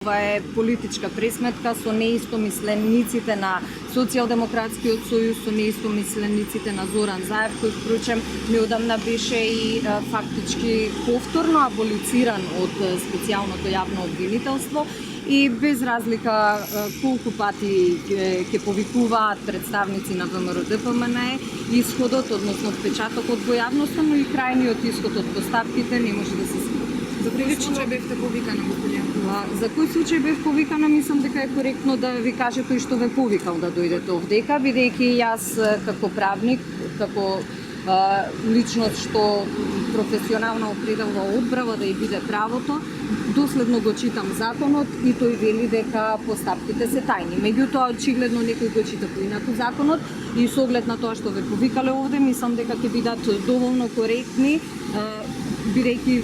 Ова е политичка пресметка со неистомислениците на Социјалдемократскиот сојуз, со неистомислениците на Зоран Заев, кој впрочем неодамна беше и фактички повторно аболициран од специјалното јавно обвинителство и без разлика колку пати ќе повикуваат представници на ВМРО-ДПМНЕ, исходот, односно впечатокот во јавноста, но и крајниот исход од поставките не може да се скрие. За кој случај бевте повикана, господине? За кој случај бев повикана, мислам дека е коректно да ви каже кој што ве повикал да дојдете овдека, бидејќи јас како правник, како личност што професионално определува одбрава да и биде правото, доследно го читам законот и тој вели дека постапките се тајни. Меѓутоа, очигледно некој го чита поинаку законот и со оглед на тоа што ве повикале овде, мислам дека ќе бидат доволно коректни, бидејќи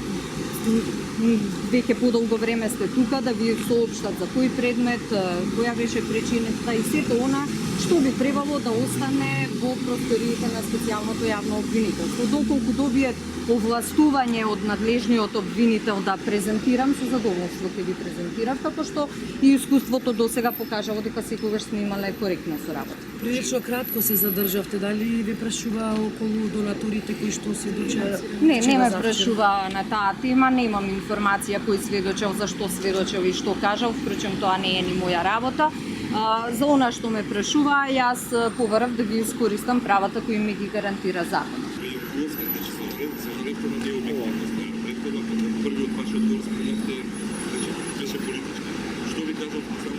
веќе подолго време сте тука да ви соопштат за кој предмет, која беше причината и сето она што би требало да остане во просториите на специјалното јавно обвинителство. Доколку добие овластување од надлежниот обвинител да презентирам, со задоволство ќе ви презентирав, како што и искуството досега покажало дека секогаш сме имале коректна соработа. Прилично кратко се задржавте, дали ви прашува околу донатурите кои што сведочат? Не ме прашува на таа тема, немам информација кој сведочел, зашто сведочел и што кажал, впрочем тоа не е ни моја работа. За она што ме прашува, јас побарав да ги искористам правата кои ми ги гарантира законот. Првиот ваш одговор спомнавте, беше политички. Што ви кажал тоа што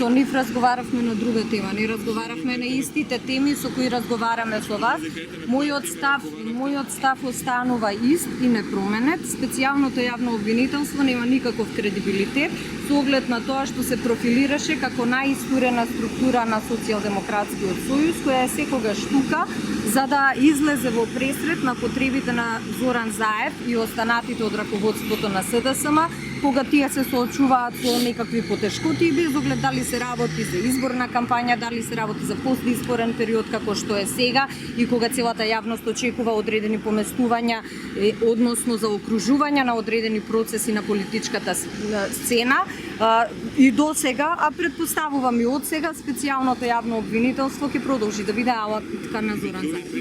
Со нив разговаравме на друга тема, не разговаравме на истите теми со кои разговараме со вас. Мојот став останува ист и непроменет. Специјалното јавно обвинителство нема никаков кредибилитет со оглед на тоа што се профилираше како најистурена структура на Социјалдемократскиот сојуз, која е секогаш тука за да излезе во пресред на потребите на Зоран Заев и останатите од раководството на СДСМ, кога тие се соочуваат со некакви потешкоти, без оглед дали се работи за изборна кампања, дали се работи за постизборен период како што е сега и кога целата јавност очекува одредени поместувања, односно за окружување на одредени процеси на политичката сцена. И до сега, а предпоставувам и од сега, специјалното јавно обвинителство ќе продолжи да биде алатка на Зоран Заев.